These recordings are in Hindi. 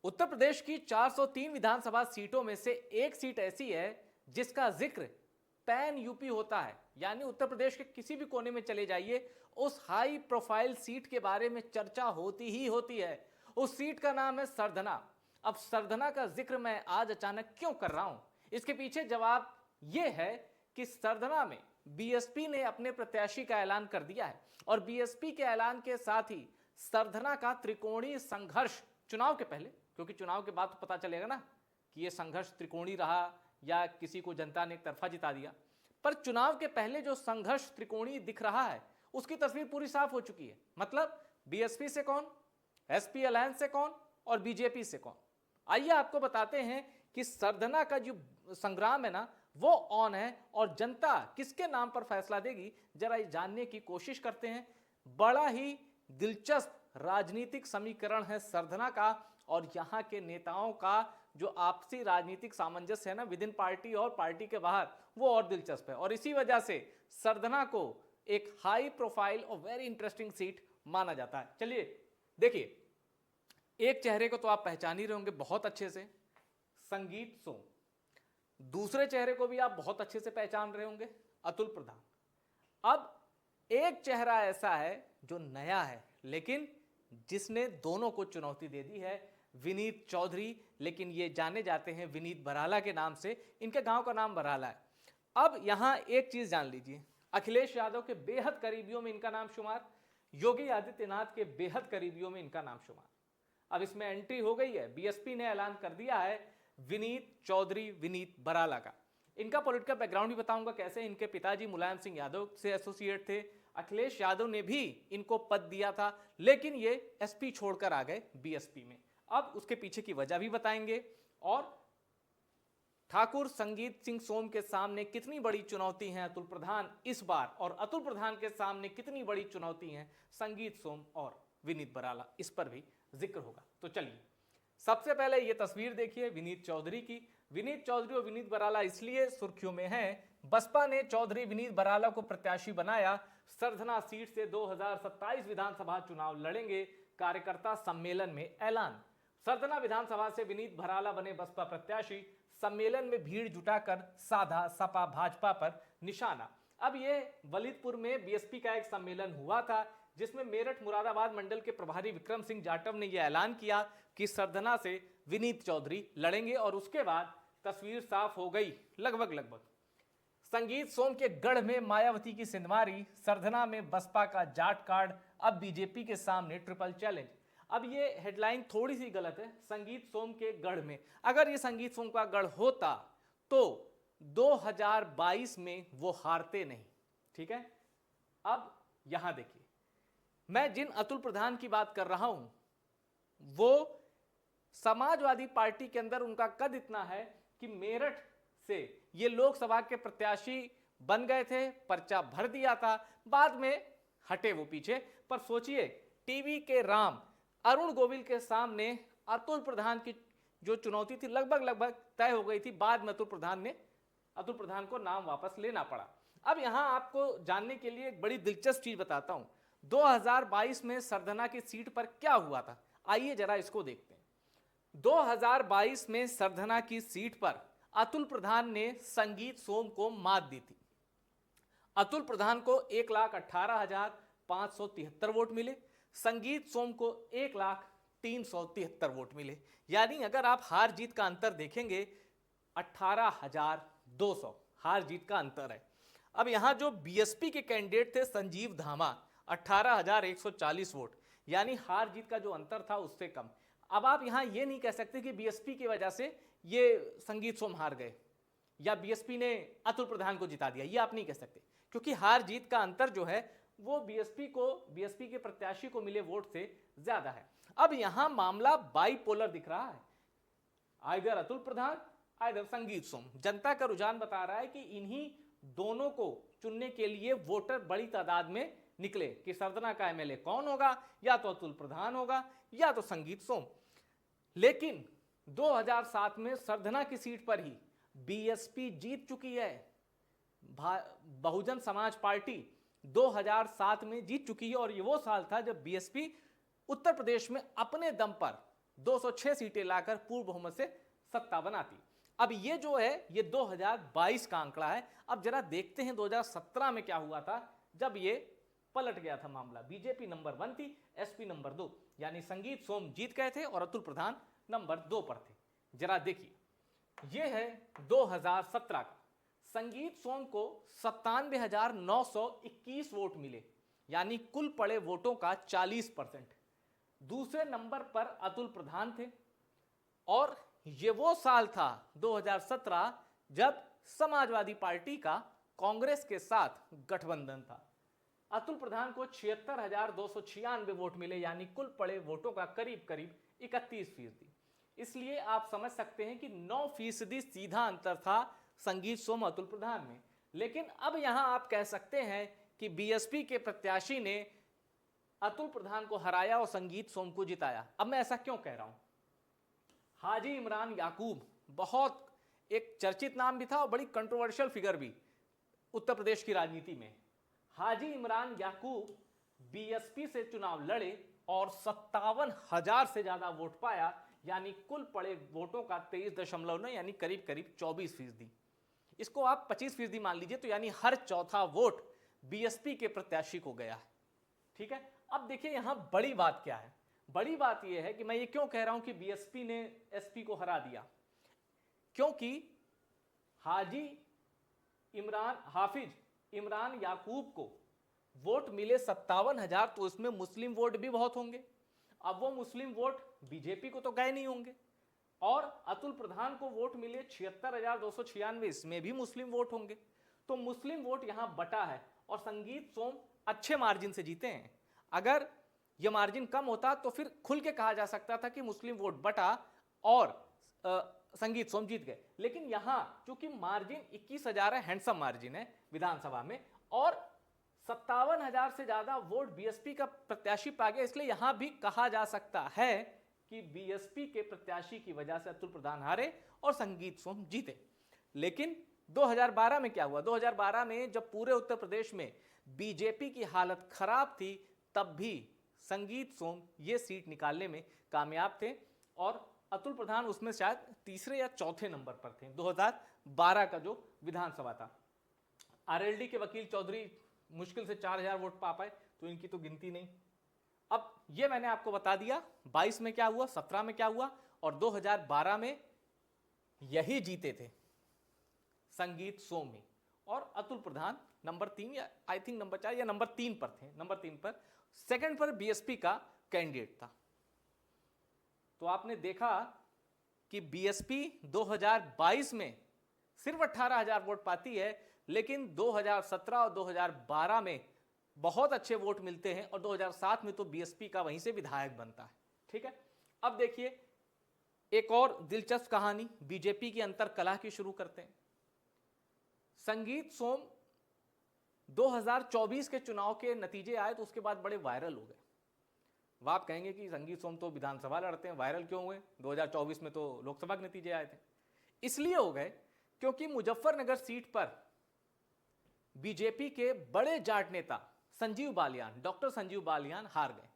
उत्तर प्रदेश की 403 विधानसभा सीटों में से एक सीट ऐसी है जिसका जिक्र पैन यूपी होता है, यानी उत्तर प्रदेश के किसी भी कोने में चले जाइए, उस हाई प्रोफाइल सीट के बारे में चर्चा होती ही होती है। उस सीट का नाम है सरधना। अब सरधना का जिक्र मैं आज अचानक क्यों कर रहा हूं, इसके पीछे जवाब यह है कि सरधना में बीएसपी ने अपने प्रत्याशी का ऐलान कर दिया है और बीएसपी के ऐलान के साथ ही सरधना का त्रिकोणीय संघर्ष चुनाव के पहले, क्योंकि चुनाव के बाद तो पता चलेगा ना कि यह संघर्ष त्रिकोणीय रहा या किसी को जनता ने एक तरफा जिता दिया, पर चुनाव के पहले जो संघर्ष त्रिकोणीय दिख रहा है उसकी तस्वीर पूरी साफ हो चुकी है। मतलब बीएसपी से कौन, एसपी अलायंस से कौन और बीजेपी से कौन। आइए आपको बताते हैं कि सरधना का जो संग्राम है ना वो ऑन है और जनता किसके नाम पर फैसला देगी, जरा जानने की कोशिश करते हैं। बड़ा ही दिलचस्प राजनीतिक समीकरण है सरधना का और यहां के नेताओं का जो आपसी राजनीतिक सामंजस्य है ना विद इन पार्टी और पार्टी के बाहर, वो और दिलचस्प है और इसी वजह से सरधना को एक हाई प्रोफाइल और वेरी इंटरेस्टिंग सीट माना जाता है। चलिए देखिए, एक चेहरे को तो आप पहचान ही रहे होंगे बहुत अच्छे से, संगीत सोम। दूसरे चेहरे को भी आप बहुत अच्छे से पहचान रहे होंगे, अतुल प्रधान। अब एक चेहरा ऐसा है जो नया है लेकिन जिसने दोनों को चुनौती दे दी है, विनीत चौधरी, लेकिन ये जाने जाते हैं विनीत बराला के नाम से। इनके गांव का नाम बराला है। अब यहां एक चीज जान लीजिए, अखिलेश यादव के बेहद करीबियों में इनका नाम शुमार, योगी आदित्यनाथ के बेहद करीबियों में इनका नाम शुमार। अब इसमें एंट्री हो गई है, बीएसपी ने ऐलान कर दिया है विनीत चौधरी, विनीत बराला का। इनका पॉलिटिकल बैकग्राउंड भी बताऊंगा कैसे। इनके पिताजी मुलायम सिंह यादव से एसोसिएट थे, अखिलेश यादव ने भी इनको पद दिया था, लेकिन ये एसपी छोड़कर आ गए बीएसपी में। अब उसके पीछे की वजह भी बताएंगे और ठाकुर संगीत सिंह सोम के सामने कितनी बड़ी चुनौती है अतुल प्रधान इस बार, और अतुल प्रधान के सामने कितनी बड़ी चुनौती है संगीत सोम और विनीत बराला, इस पर भी जिक्र होगा। तो चलिए सबसे पहले ये तस्वीर देखिए विनीत चौधरी की। विनीत चौधरी और विनीत बराला इसलिए सुर्खियों में हैं, बसपा ने चौधरी विनीत बराला को प्रत्याशी बनाया। सरधना सीट से 2027 विधानसभा चुनाव लड़ेंगे, कार्यकर्ता सम्मेलन में ऐलान। सरधना विधानसभा से विनीत बराला बने बसपा प्रत्याशी, सम्मेलन में भीड़ जुटाकर साधा सपा भाजपा पर निशाना। अब ये वलीदपुर में बीएसपी का एक सम्मेलन हुआ था जिसमें मेरठ मुरादाबाद मंडल के प्रभारी विक्रम सिंह जाटव ने यह ऐलान किया कि सरधना से विनीत चौधरी लड़ेंगे और उसके बाद तस्वीर साफ हो गई लगभग। संगीत सोम के गढ़ में मायावती की सिंधमारी, सरधना में बसपा का जाट कार्ड, अब बीजेपी के सामने ट्रिपल चैलेंज। अब ये हेडलाइन थोड़ी सी गलत है, संगीत सोम के गढ़ में। अगर ये संगीत सोम का गढ़ होता तो 2022 में वो हारते नहीं, ठीक है। अब यहां देखिए, मैं जिन अतुल प्रधान की बात कर रहा हूं वो समाजवादी पार्टी के अंदर उनका कद इतना है कि मेरठ से ये लोकसभा के प्रत्याशी बन गए थे, पर्चा भर दिया था, बाद में हटे वो पीछे। पर सोचिए, टीवी के राम अरुण गोविल के सामने अतुल प्रधान की जो चुनौती थी लगभग तय हो गई थी। बाद में अतुल प्रधान को नाम वापस लेना पड़ा। अब यहां आपको जानने के लिए एक बड़ी दिलचस्प चीज बताता हूं, 2022 में सरधना की सीट पर क्या हुआ था, आइए जरा इसको देखते हैं। 2022 में सरधना की सीट पर अतुल प्रधान ने संगीत सोम को मात दी थी। अतुल प्रधान को 1,18,573 वोट मिले, संगीत सोम को 1,03,73 वोट मिले। यानी अगर आप हार जीत का अंतर देखेंगे 18,200 हार जीत का अंतर है। अब यहां जो बीएसपी के कैंडिडेट थे संजीव धामा, 18,140 वोट, यानी हार जीत का जो अंतर था उससे कम। अब आप यहां ये नहीं कह सकते कि बीएसपी की वजह से ये संगीत सोम हार गए या बीएसपी ने अतुल प्रधान को जिता दिया, ये आप नहीं कह सकते, क्योंकि हार जीत का अंतर जो है वो बीएसपी के प्रत्याशी को मिले वोट से ज्यादा है। अब यहां मामला बाइपोलर दिख रहा है, आइदर अतुल प्रधान आइदर संगीत सोम। जनता का रुझान बता रहा है कि इन्हीं दोनों को चुनने के लिए वोटर बड़ी तादाद में निकले कि सरधना का एमएलए कौन होगा, या तो अतुल प्रधान होगा या तो संगीत सोम। लेकिन 2007 में सरधना की सीट पर ही बीएसपी जीत चुकी है, बहुजन समाज पार्टी 2007 में जीत चुकी है और ये वो साल था जब बीएसपी उत्तर प्रदेश में अपने दम पर 206 सीटें लाकर पूर्ण बहुमत से सत्ता बनाती। अब ये जो है ये 2022 का आंकड़ा है। अब जरा देखते हैं 2017 में क्या हुआ था जब ये पलट गया था मामला। बीजेपी नंबर 1 थी, एसपी नंबर 2, यानी संगीत सोम जीत गए थे और अतुल प्रधान नंबर 2 पर थे। जरा देखिए, ये है 2017 का। संगीत सोम को 97,921 वोट मिले, यानी कुल पड़े वोटों का 40%। दूसरे नंबर पर अतुल प्रधान थे और ये वो साल था 2017 जब समाजवादी पार्टी का कांग्रेस के साथ गठबंधन था। अतुल प्रधान को 76,296 वोट मिले, यानी कुल पड़े वोटों का करीब करीब 31%। इसलिए आप समझ सकते हैं कि 9% सीधा अंतर था संगीत सोम अतुल प्रधान में। लेकिन अब यहां आप कह सकते हैं कि बीएसपी के प्रत्याशी ने अतुल प्रधान को हराया और संगीत सोम को जिताया। अब मैं ऐसा क्यों कह रहा हूं? हाजी इमरान याकूब बहुत एक चर्चित नाम भी था और बड़ी कंट्रोवर्शियल फिगर भी उत्तर प्रदेश की राजनीति में। हाजी इमरान याकूब बीएसपी से चुनाव लड़े और 57,000 से ज्यादा वोट पाया, यानी कुल पड़े वोटों का 23.9 यानी करीब करीब 24%। इसको आप 25% मान लीजिए, तो यानी हर चौथा वोट बीएसपी के प्रत्याशी को गया है। ठीक है, अब देखिए यहां बड़ी बात क्या है। बड़ी बात यह है कि मैं ये क्यों कह रहा हूं कि बीएसपी ने एसपी को हरा दिया, क्योंकि हाफिज इमरान याकूब को वोट मिले 57,000, तो इसमें मुस्लिम वोट भी बहुत होंगे। अब वो मुस्लिम वोट बीजेपी को तो गए नहीं होंगे, और अतुल प्रधान को वोट मिले 76,296, इसमें भी मुस्लिम वोट होंगे। तो मुस्लिम वोट यहां बटा है और संगीत सोम अच्छे मार्जिन से जीते हैं। अगर यह मार्जिन कम होता तो फिर खुल के कहा जा सकता था कि मुस्लिम वोट बटा और संगीत सोम जीत गए। लेकिन यहां चूंकि मार्जिन 21,000 है, हैंडसम मार्जिन है विधानसभा में, और 57,000 से ज्यादा वोट बीएसपी का प्रत्याशी पा गया, इसलिए यहां भी कहा जा सकता है कि बीएसपी के प्रत्याशी की वजह से अतुल प्रधान हारे और संगीत सोम जीते। लेकिन 2012 में क्या हुआ? 2012 में जब पूरे उत्तर प्रदेश में बीजेपी की हालत खराब थी, तब भी संगीत सोम ये सीट निकालने में कामयाब थे और अतुल प्रधान उसमें शायद तीसरे या चौथे नंबर पर थे। 2012 का जो विधानसभा था, आरएलडी के वकील चौधरी मुश्किल से 4,000 वोट पा पाए, तो इनकी तो गिनती नहीं। अब ये मैंने आपको बता दिया 22 में क्या हुआ, 17 में क्या हुआ, और 2012 में यही जीते थे संगीत सोम ही, और अतुल प्रधान नंबर 3 या आई थिंक नंबर 4 या नंबर 3 पर थे। नंबर 3 पर, सेकंड पर बीएसपी का कैंडिडेट था। तो आपने देखा कि बीएसपी 2022 में सिर्फ 18,000 वोट पाती है, लेकिन 2017 और 2012 में बहुत अच्छे वोट मिलते हैं, और 2007 में तो बीएसपी का वहीं से विधायक बनता है। ठीक है, अब देखिए एक और दिलचस्प कहानी बीजेपी की अंतर कलह की शुरू करते हैं। संगीत सोम 2024 के चुनाव के नतीजे आए तो उसके बाद बड़े वायरल हो गए। वह आप कहेंगे कि संगीत सोम तो विधानसभा लड़ते हैं, वायरल क्यों हुए? 2024 में तो लोकसभा के नतीजे आए थे। इसलिए हो गए क्योंकि मुजफ्फरनगर सीट पर बीजेपी के बड़े जाट नेता डॉक्टर संजीव बालियान हार गए,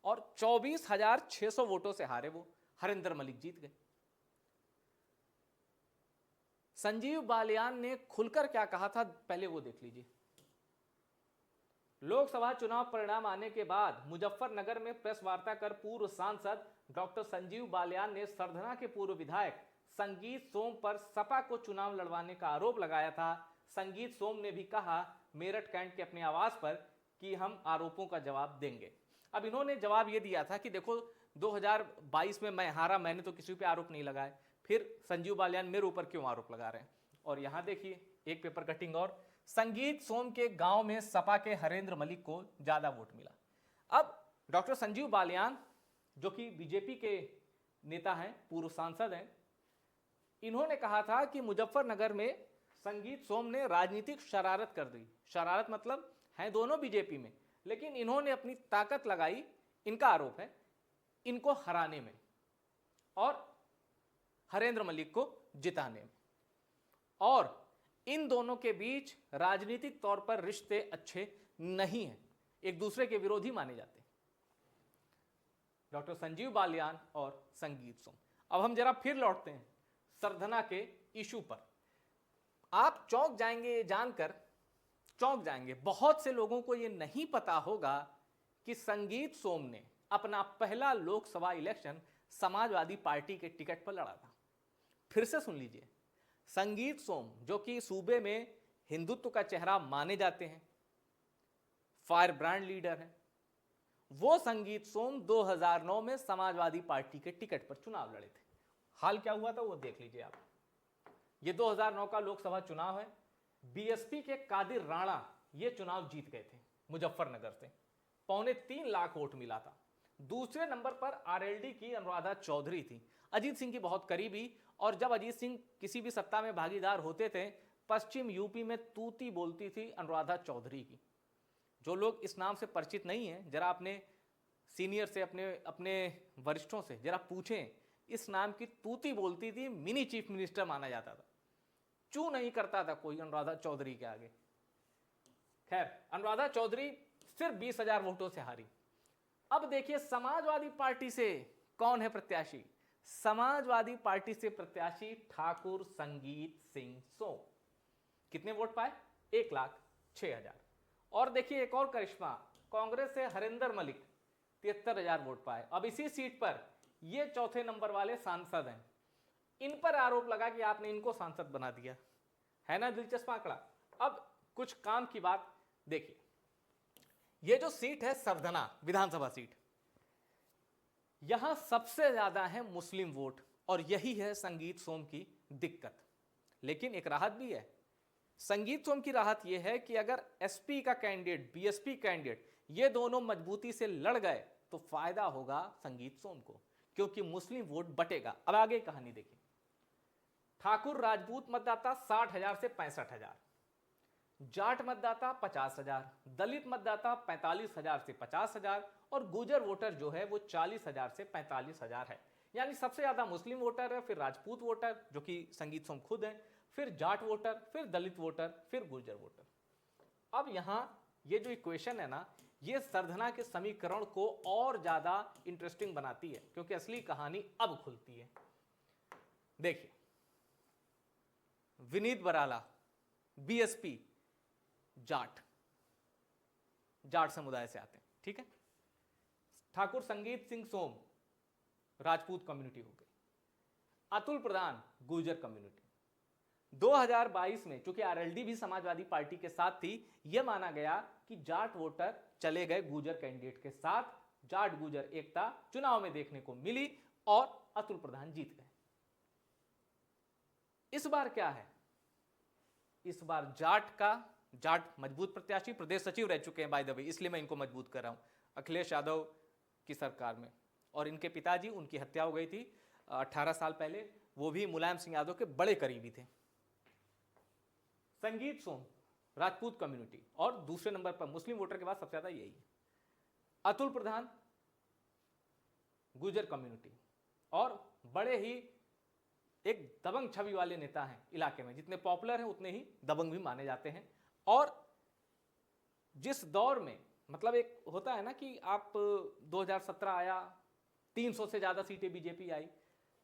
और 24,600 वोटों से हारे वो। हरिंदर मलिक जीत गए। संजीव बालियान ने खुलकर क्या कहा था, पहले वो देख लीजिए। लोकसभा चुनाव परिणाम आने के बाद मुजफ्फरनगर में प्रेस वार्ता कर पूर्व सांसद डॉक्टर संजीव बालियान ने सरधना के पूर्व विधायक संगीत सोम पर सपा को चुनाव लड़वाने का आरोप लगाया था। संगीत सोम ने भी कहा मेरठ कैंट के अपने आवास पर कि हम आरोपों का जवाब देंगे। अब इन्होंने जवाब ये दिया था कि देखो 2022 में मैं हारा, मैंने तो किसी पे आरोप नहीं लगाए, फिर संजीव बालियान मेरे ऊपर क्यों आरोप लगा रहे हैं। और यहां देखिए एक पेपर कटिंग और, संगीत सोम के गांव में सपा के हरेंद्र मलिक को ज्यादा वोट मिला। अब डॉक्टर संजीव बालियान जो कि बीजेपी के नेता हैं, पूर्व सांसद हैं, इन्होंने कहा था कि मुजफ्फरनगर में संगीत सोम ने राजनीतिक शरारत कर दी। शरारत मतलब है दोनों बीजेपी में, लेकिन इन्होंने अपनी ताकत लगाई, इनका आरोप है, इनको हराने में और हरेंद्र मलिक को जिताने में। और इन दोनों के बीच राजनीतिक तौर पर रिश्ते अच्छे नहीं हैं, एक दूसरे के विरोधी माने जाते हैं। डॉक्टर संजीव बालियान और संगीत सोम। अब हम जरा फिर लौटते हैं सरधना के इशू पर। आप चौंक जाएंगे, जानकर चौंक जाएंगे, बहुत से लोगों को यह नहीं पता होगा कि संगीत सोम ने अपना पहला लोकसभा इलेक्शन समाजवादी पार्टी के टिकट पर लड़ा था। फिर से सुन लीजिए, संगीत सोम जो कि सूबे में हिंदुत्व का चेहरा माने जाते हैं, फायर ब्रांड लीडर हैं, वो संगीत सोम 2009 में समाजवादी पार्टी के टिकट पर चुनाव लड़े थे। हाल क्या हुआ था वो देख लीजिए आप। ये 2009 का लोकसभा चुनाव है। बीएसपी के कादिर राणा ये चुनाव जीत गए थे मुजफ्फरनगर से, 3.25 लाख वोट मिला था। दूसरे नंबर पर आरएलडी की अनुराधा चौधरी थी, अजीत सिंह की बहुत करीबी। और जब अजीत सिंह किसी भी सत्ता में भागीदार होते थे, पश्चिम यूपी में तूती बोलती थी अनुराधा चौधरी की। जो लोग इस नाम से परिचित नहीं हैं, जरा अपने सीनियर से, अपने वरिष्ठों से जरा पूछें, इस नाम की तूती बोलती थी, मिनी चीफ मिनिस्टर माना जाता था, चू नहीं करता था कोई अनुराधा चौधरी के आगे। खैर, अनुराधा चौधरी सिर्फ 20,000 वोटों से हारी। अब देखिए समाजवादी पार्टी से कौन है प्रत्याशी। समाजवादी पार्टी से प्रत्याशी ठाकुर संगीत सिंह सोम। कितने वोट पाए? 1,06,000। और देखिए एक और करिश्मा, कांग्रेस से हरिंदर मलिक 73,000 वोट पाए। अब इसी सीट पर ये चौथे नंबर वाले सांसद हैं। इन पर आरोप लगा कि आपने इनको सांसद बना दिया, है ना दिलचस्प आंकड़ा। अब कुछ काम की बात देखिए, ये जो सीट है सरधना विधानसभा सीट, यहां सबसे ज्यादा है मुस्लिम वोट, और यही है संगीत सोम की दिक्कत। लेकिन एक राहत भी है। संगीत सोम की राहत यह है कि अगर एसपी का कैंडिडेट, बीएसपी कैंडिडेट, ये दोनों मजबूती से लड़ गए तो फायदा होगा संगीत सोम को, क्योंकि मुस्लिम वोट बटेगा। अब आगे कहानी देखिए। ठाकुर राजपूत मतदाता 60,000 से 65,000, जाट मतदाता 50,000, दलित मतदाता 45,000 से 50,000, और गुजर वोटर जो है वो 40,000 से 45,000 है। यानी सबसे ज्यादा मुस्लिम वोटर है, फिर राजपूत वोटर जो कि संगीत सोम खुद है, फिर जाट वोटर, फिर दलित वोटर, फिर गुर्जर वोटर। अब यहां ये जो इक्वेशन है ना, ये सरधना के समीकरण को और ज्यादा इंटरेस्टिंग बनाती है, क्योंकि असली कहानी अब खुलती है। देखिए, विनीत बराला बीएसपी जाट समुदाय से आते हैं, ठीक है। ठाकुर संगीत सिंह सोम राजपूत कम्युनिटी हो गई। अतुल प्रधान गुर्जर कम्युनिटी। 2022 में चूंकि आरएलडी भी समाजवादी पार्टी के साथ थी, यह माना गया कि जाट वोटर चले गए गुर्जर कैंडिडेट के साथ। जाट गुर्जर एकता चुनाव में देखने को मिली और अतुल प्रधान जीत गए। इस बार क्या है? इस बार जाट मजबूत प्रत्याशी प्रदेश सचिव रह चुके हैं बाय द वे, इसलिए मैं इनको मजबूत कर रहा हूं, अखिलेश यादव की सरकार में। और इनके पिताजी, उनकी हत्या हो गई थी 18 साल पहले, वो भी मुलायम सिंह यादव के बड़े करीबी थे। संगीत सोम राजपूत कम्युनिटी, और दूसरे नंबर पर मुस्लिम वोटर के बाद सबसे ज्यादा यही है। अतुल प्रधान गुर्जर कम्युनिटी, और बड़े ही एक दबंग छवि वाले नेता हैं इलाके में, जितने पॉपुलर हैं उतने ही दबंग भी माने जाते हैं। और जिस दौर में, मतलब एक होता है ना कि आप 2017 आया, 300 से ज्यादा सीटें बीजेपी आई,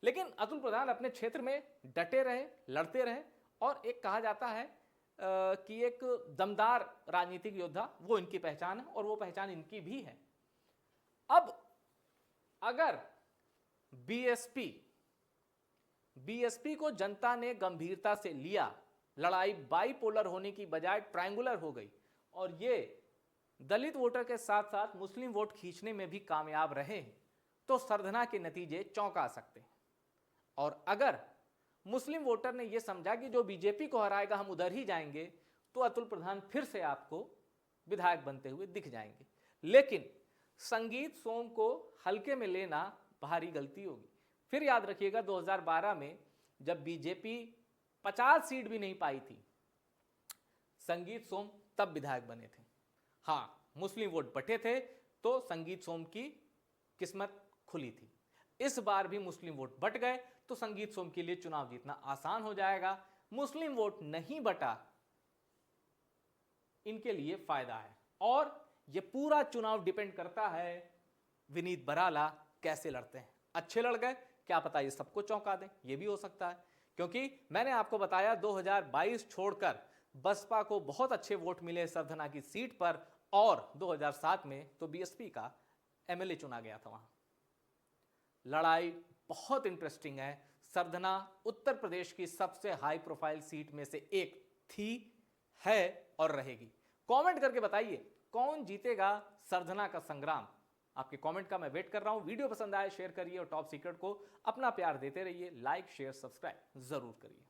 लेकिन अतुल प्रधान अपने क्षेत्र में डटे रहे, लड़ते रहे, और एक कहा जाता है कि एक दमदार राजनीतिक योद्धा, वो इनकी पहचान है, और वो पहचान इनकी भी है। अब अगर बीएसपी को जनता ने गंभीरता से लिया, लड़ाई बाइपोलर होने की बजाय ट्रायंगुलर हो गई, और ये दलित वोटर के साथ साथ मुस्लिम वोट खींचने में भी कामयाब रहे, तो सरधना के नतीजे चौंका सकते हैं। और अगर मुस्लिम वोटर ने यह समझा कि जो बीजेपी को हराएगा हम उधर ही जाएंगे, तो अतुल प्रधान फिर से आपको विधायक बनते हुए दिख जाएंगे। लेकिन संगीत सोम को हल्के में लेना भारी गलती होगी। फिर याद रखिएगा 2012 में जब बीजेपी 50 सीट भी नहीं पाई थी, संगीत सोम तब विधायक बने थे। हाँ, मुस्लिम वोट बटे थे तो संगीत सोम की किस्मत खुली थी। इस बार भी मुस्लिम वोट बट गए तो संगीत सोम के लिए चुनाव जीतना आसान हो जाएगा। मुस्लिम वोट नहीं बटा, इनके लिए फायदा है। और यह पूरा चुनाव डिपेंड करता है विनीत बराला कैसे लड़ते हैं। अच्छे लड़ गए, क्या पता ये सबको चौंका दें, ये भी हो सकता है, क्योंकि मैंने आपको बताया 2022 छोड़कर बसपा को बहुत अच्छे वोट मिले सरधना की सीट पर, और 2007 में तो बीएसपी का एमएलए चुना गया था वहां। लड़ाई बहुत इंटरेस्टिंग है। सरधना उत्तर प्रदेश की सबसे हाई प्रोफाइल सीट में से एक थी, है और रहेगी। कमेंट करके बताइए कौन जीतेगा सरधना का संग्राम। आपके कमेंट का मैं वेट कर रहा हूं। वीडियो पसंद आए शेयर करिए और टॉप सीक्रेट को अपना प्यार देते रहिए। लाइक शेयर सब्सक्राइब जरूर करिए।